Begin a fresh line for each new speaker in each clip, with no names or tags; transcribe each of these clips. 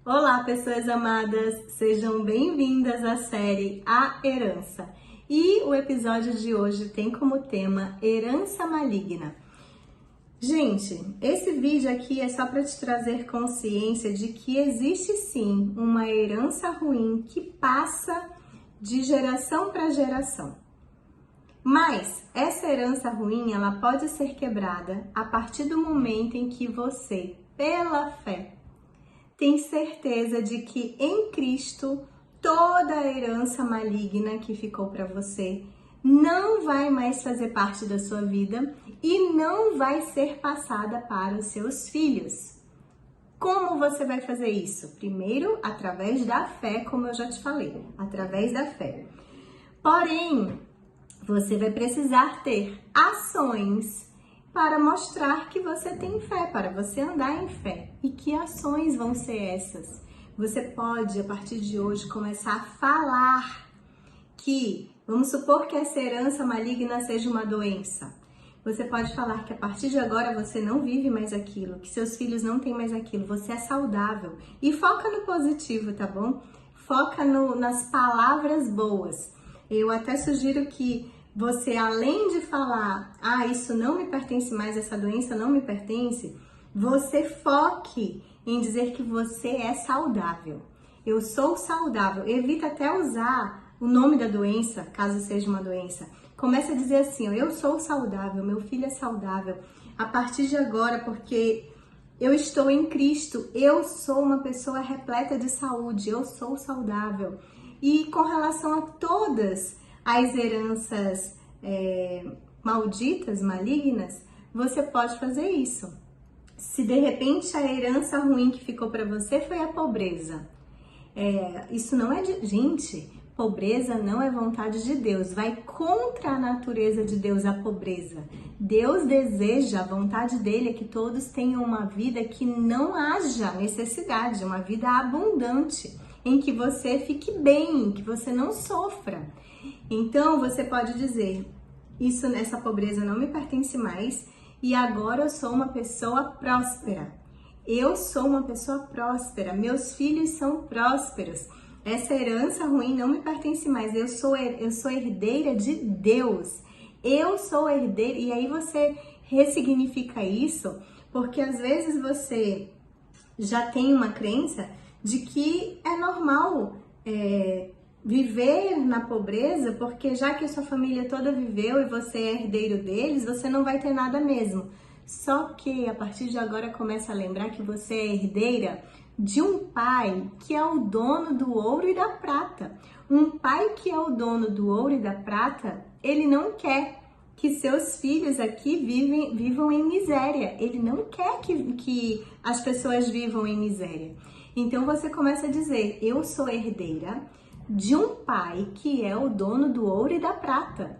Olá, pessoas amadas! Sejam bem-vindas à série A Herança. E o episódio de hoje tem como tema Herança Maligna. Gente, esse vídeo aqui é só para te trazer consciência de que existe sim uma herança ruim que passa de geração para geração. Mas essa herança ruim, ela pode ser quebrada a partir do momento em que você, pela fé, tem certeza de que em Cristo toda a herança maligna que ficou para você não vai mais fazer parte da sua vida e não vai ser passada para os seus filhos. Como você vai fazer isso? Primeiro, através da fé, como eu já te falei, através da fé. Porém, você vai precisar ter ações para mostrar que você tem fé, para você andar em fé. E que ações vão ser essas? Você pode, a partir de hoje, começar a falar que, vamos supor que essa herança maligna seja uma doença. Você pode falar que a partir de agora você não vive mais aquilo, que seus filhos não têm mais aquilo, você é saudável. E foca no positivo, tá bom? Foca nas palavras boas. Eu até sugiro que você, além de falar, isso não me pertence mais, essa doença não me pertence, você foque em dizer que você é saudável. Eu sou saudável. Evita até usar o nome da doença, caso seja uma doença. Comece a dizer assim, eu sou saudável, meu filho é saudável. A partir de agora, porque eu estou em Cristo, eu sou uma pessoa repleta de saúde, eu sou saudável. E com relação a todas as heranças malditas, malignas, você pode fazer isso. Se de repente a herança ruim que ficou para você foi a pobreza, isso não é de... Gente, pobreza não é vontade de Deus, vai contra a natureza de Deus a pobreza. Deus deseja, a vontade dele é que todos tenham uma vida que não haja necessidade, uma vida abundante, em que você fique bem, que você não sofra. Então você pode dizer, essa pobreza não me pertence mais e agora eu sou uma pessoa próspera. Eu sou uma pessoa próspera, meus filhos são prósperos. Essa herança ruim não me pertence mais, eu sou herdeira de Deus. Eu sou herdeira, e aí você ressignifica isso, porque às vezes você já tem uma crença de que é normal viver na pobreza, porque já que a sua família toda viveu e você é herdeiro deles, você não vai ter nada mesmo. Só que a partir de agora começa a lembrar que você é herdeira de um pai que é o dono do ouro e da prata. Um pai que é o dono do ouro e da prata, ele não quer que seus filhos aqui vivam em miséria. Ele não quer que as pessoas vivam em miséria. Então você começa a dizer, eu sou herdeira de um pai que é o dono do ouro e da prata.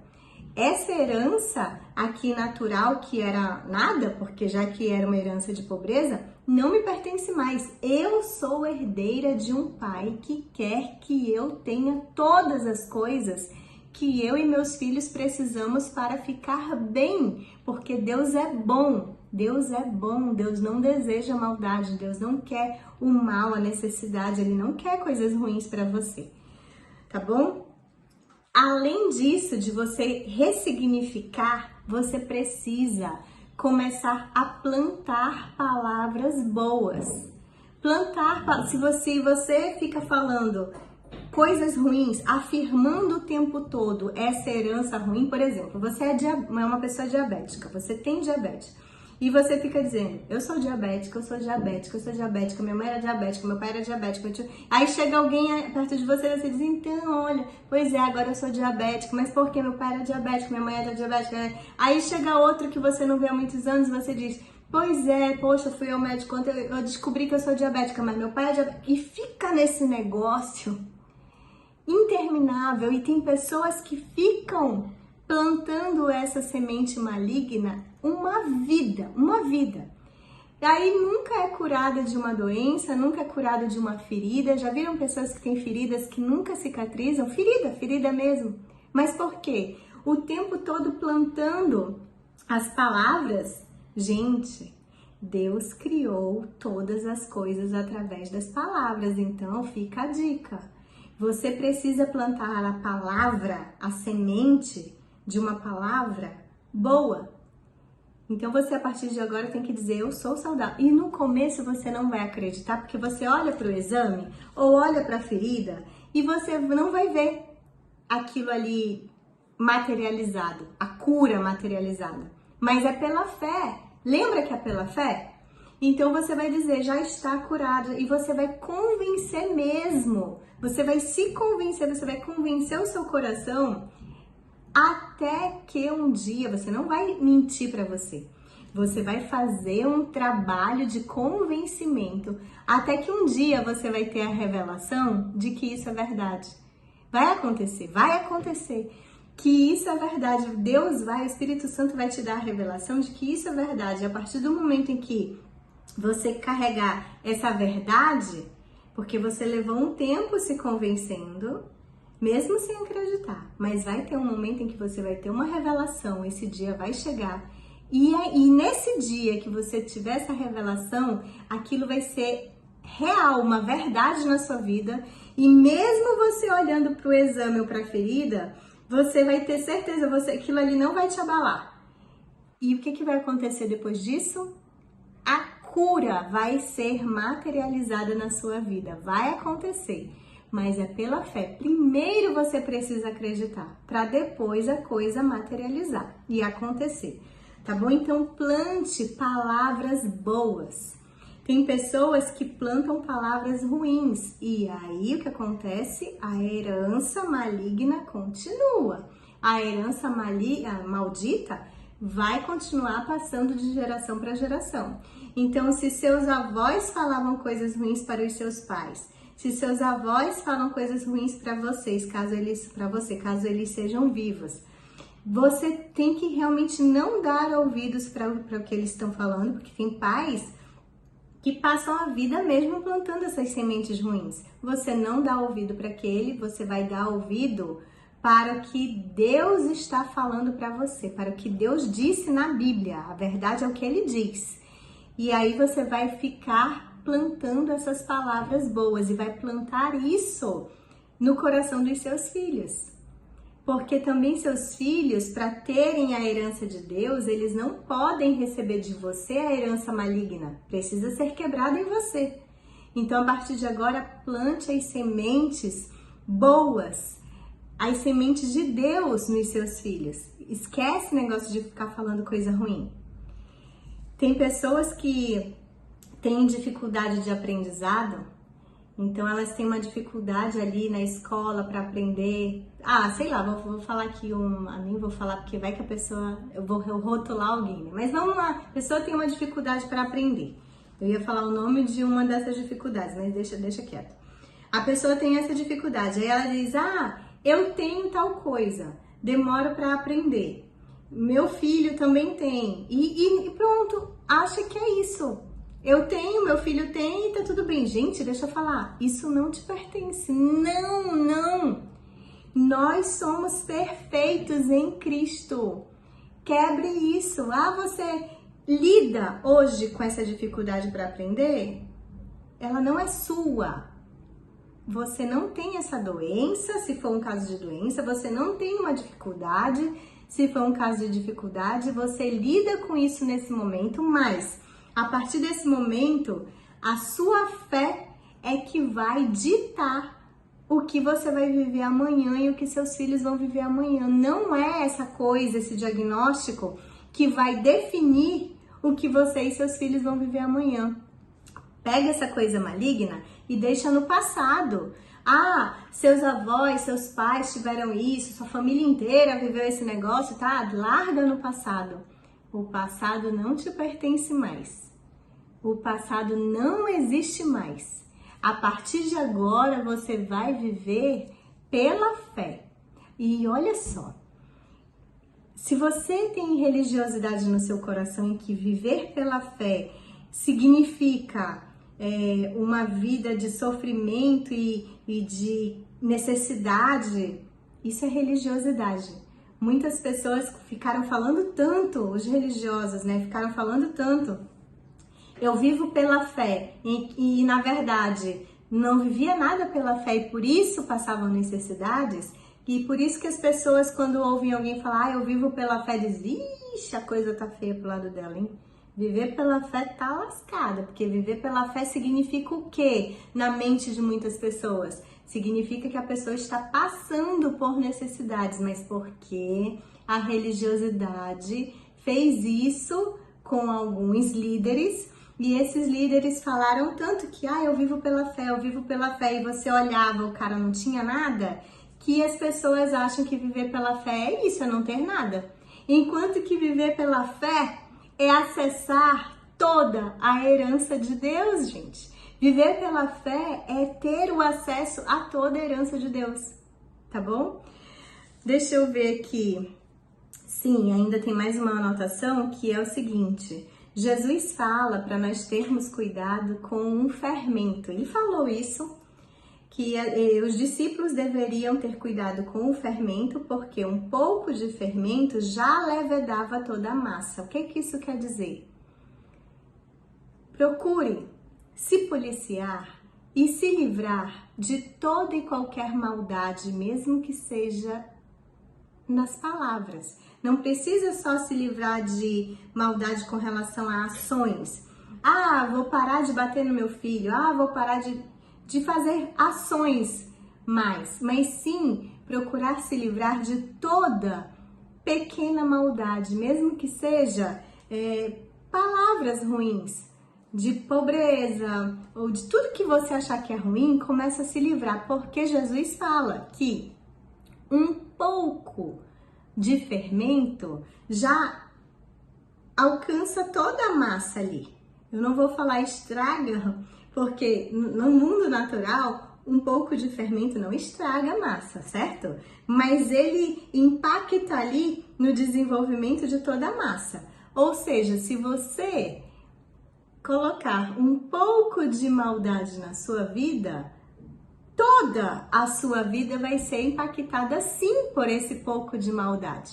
Essa herança aqui natural, que era nada, porque já que era uma herança de pobreza, não me pertence mais. Eu sou herdeira de um pai que quer que eu tenha todas as coisas que eu e meus filhos precisamos para ficar bem, porque Deus é bom. Deus é bom, Deus não deseja maldade, Deus não quer o mal, a necessidade, Ele não quer coisas ruins para você. Tá bom? Além disso, de você ressignificar, você precisa começar a plantar palavras boas. Se você fica falando coisas ruins, afirmando o tempo todo essa herança ruim, por exemplo, você é uma pessoa diabética, você tem diabetes. E você fica dizendo, eu sou diabética, eu sou diabética, eu sou diabética, minha mãe era diabética, meu pai era diabético. Aí chega alguém perto de você e você diz, então, olha, pois é, agora eu sou diabética, mas por que meu pai era diabético, minha mãe era diabética? Aí chega outro que você não vê há muitos anos e você diz, pois é, poxa, eu fui ao médico ontem, eu descobri que eu sou diabética, mas meu pai é diabético. E fica nesse negócio interminável, e tem pessoas que ficam plantando essa semente maligna uma vida. E aí nunca é curada de uma doença, nunca é curada de uma ferida. Já viram pessoas que têm feridas que nunca cicatrizam? Ferida mesmo. Mas por quê? O tempo todo plantando as palavras. Gente, Deus criou todas as coisas através das palavras, então fica a dica. Você precisa plantar a palavra, a semente de uma palavra boa. Então você a partir de agora tem que dizer, eu sou saudável. E no começo você não vai acreditar, porque você olha para o exame ou olha para a ferida e você não vai ver aquilo ali materializado, a cura materializada. Mas é pela fé. Lembra que é pela fé? Então você vai dizer, já está curado, e você vai convencer mesmo. Você vai se convencer, você vai convencer o seu coração até que um dia, você não vai mentir para você. Você vai fazer um trabalho de convencimento até que um dia você vai ter a revelação de que isso é verdade. Vai acontecer. Que isso é verdade, o Espírito Santo vai te dar a revelação de que isso é verdade. A partir do momento em que você carregar essa verdade, porque você levou um tempo se convencendo, mesmo sem acreditar, mas vai ter um momento em que você vai ter uma revelação, esse dia vai chegar, e nesse dia que você tiver essa revelação, aquilo vai ser real, uma verdade na sua vida, e mesmo você olhando para o exame ou para a ferida, você vai ter certeza, aquilo ali não vai te abalar. E o que vai acontecer depois disso? A cura vai ser materializada na sua vida, vai acontecer, mas é pela fé. Primeiro você precisa acreditar, para depois a coisa materializar e acontecer, tá bom? Então plante palavras boas. Tem pessoas que plantam palavras ruins e aí o que acontece? A herança maligna continua. A herança maldita vai continuar passando de geração para geração. Então, se seus avós falavam coisas ruins para os seus pais, se seus avós falam coisas ruins para vocês, caso eles sejam vivos, você tem que realmente não dar ouvidos para o que eles estão falando, porque tem pais que passam a vida mesmo plantando essas sementes ruins. Você não dá ouvido para aquele, você vai dar ouvido para o que Deus está falando para você, para o que Deus disse na Bíblia. A verdade é o que Ele diz. E aí você vai ficar plantando essas palavras boas e vai plantar isso no coração dos seus filhos. Porque também seus filhos, para terem a herança de Deus, eles não podem receber de você a herança maligna. Precisa ser quebrada em você. Então, a partir de agora, plante as sementes boas, as sementes de Deus nos seus filhos. Esquece o negócio de ficar falando coisa ruim. Tem pessoas que têm dificuldade de aprendizado, então elas têm uma dificuldade ali na escola para aprender. Sei lá, vou falar aqui nem vou falar porque vai que a pessoa, eu vou rotular alguém, né? Mas vamos lá, a pessoa tem uma dificuldade para aprender. Eu ia falar o nome de uma dessas dificuldades, mas deixa quieto. A pessoa tem essa dificuldade, aí ela diz, eu tenho tal coisa, demoro para aprender. Meu filho também tem. E pronto, acha que é isso. Eu tenho, meu filho tem e tá tudo bem. Gente, deixa eu falar, isso não te pertence. Não. Nós somos perfeitos em Cristo. Quebre isso. Você lida hoje com essa dificuldade para aprender? Ela não é sua. Você não tem essa doença, se for um caso de doença, você não tem uma dificuldade, se for um caso de dificuldade, você lida com isso nesse momento, mas a partir desse momento, a sua fé é que vai ditar o que você vai viver amanhã e o que seus filhos vão viver amanhã. Não é essa coisa, esse diagnóstico que vai definir o que você e seus filhos vão viver amanhã. Pega essa coisa maligna e deixa no passado. Seus avós, seus pais tiveram isso, sua família inteira viveu esse negócio, tá? Larga no passado. O passado não te pertence mais. O passado não existe mais. A partir de agora, você vai viver pela fé. E olha só, se você tem religiosidade no seu coração em que viver pela fé significa uma vida de sofrimento e de necessidade, isso é religiosidade. Muitas pessoas ficaram falando tanto, os religiosos, né? Ficaram falando tanto eu vivo pela fé e na verdade não vivia nada pela fé e por isso passavam necessidades, e por isso que as pessoas, quando ouvem alguém falar, eu vivo pela fé, dizem, ixi, a coisa tá feia pro lado dela, hein? Viver pela fé tá lascada, porque viver pela fé significa o quê na mente de muitas pessoas? Significa que a pessoa está passando por necessidades, mas porque a religiosidade fez isso com alguns líderes, e esses líderes falaram tanto que, eu vivo pela fé, eu vivo pela fé, e você olhava, o cara não tinha nada, que as pessoas acham que viver pela fé é isso, é não ter nada. Enquanto que viver pela fé é acessar toda a herança de Deus, gente. Viver pela fé é ter o acesso a toda a herança de Deus, tá bom? Deixa eu ver aqui. Sim, ainda tem mais uma anotação que é o seguinte: Jesus fala para nós termos cuidado com um fermento. Ele falou isso, que os discípulos deveriam ter cuidado com o fermento, porque um pouco de fermento já levedava toda a massa. O que isso quer dizer? Procure se policiar e se livrar de toda e qualquer maldade, mesmo que seja nas palavras. Não precisa só se livrar de maldade com relação a ações. Vou parar de bater no meu filho. Vou parar de fazer ações mais. Mas sim, procurar se livrar de toda pequena maldade, mesmo que seja palavras ruins, de pobreza, ou de tudo que você achar que é ruim, começa a se livrar. Porque Jesus fala que um pouco de fermento já alcança toda a massa ali. Eu não vou falar estraga, porque no mundo natural, um pouco de fermento não estraga a massa, certo? Mas ele impacta ali no desenvolvimento de toda a massa. Ou seja, se você colocar um pouco de maldade na sua vida, toda a sua vida vai ser impactada sim por esse pouco de maldade.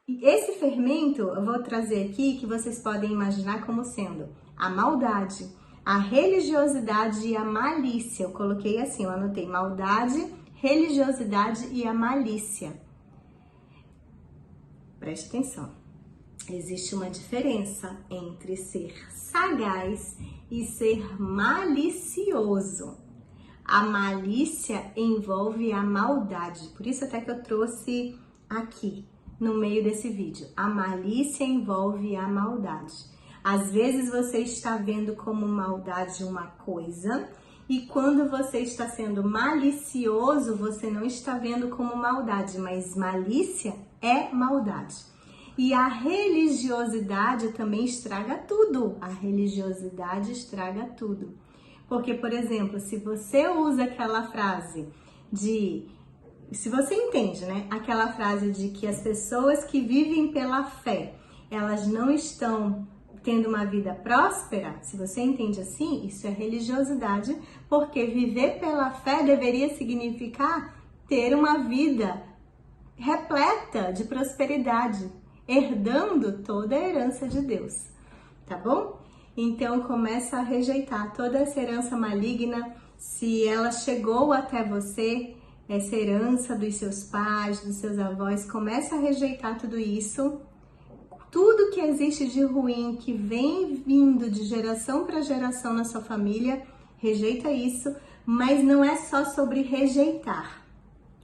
E esse fermento eu vou trazer aqui que vocês podem imaginar como sendo a maldade, a religiosidade e a malícia. Eu coloquei assim, eu anotei maldade, religiosidade e a malícia. Preste atenção. Existe uma diferença entre ser sagaz e ser malicioso. A malícia envolve a maldade, por isso até que eu trouxe aqui no meio desse vídeo. A malícia envolve a maldade. Às vezes você está vendo como maldade uma coisa e quando você está sendo malicioso, você não está vendo como maldade, mas malícia é maldade. E a religiosidade também estraga tudo. A religiosidade estraga tudo. Porque, por exemplo, se você usa aquela frase se você entende, né? Aquela frase de que as pessoas que vivem pela fé, elas não estão tendo uma vida próspera, se você entende assim, isso é religiosidade, porque viver pela fé deveria significar ter uma vida repleta de prosperidade, herdando toda a herança de Deus, tá bom? Então começa a rejeitar toda essa herança maligna, se ela chegou até você, essa herança dos seus pais, dos seus avós, começa a rejeitar tudo isso. Tudo que existe de ruim, que vem vindo de geração para geração na sua família, rejeita isso, mas não é só sobre rejeitar.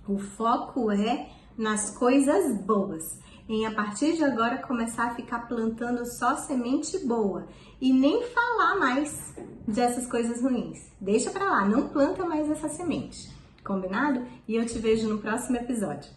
O foco é nas coisas boas. Em a partir de agora começar a ficar plantando só semente boa e nem falar mais dessas coisas ruins. Deixa pra lá, não planta mais essa semente. Combinado? E eu te vejo no próximo episódio.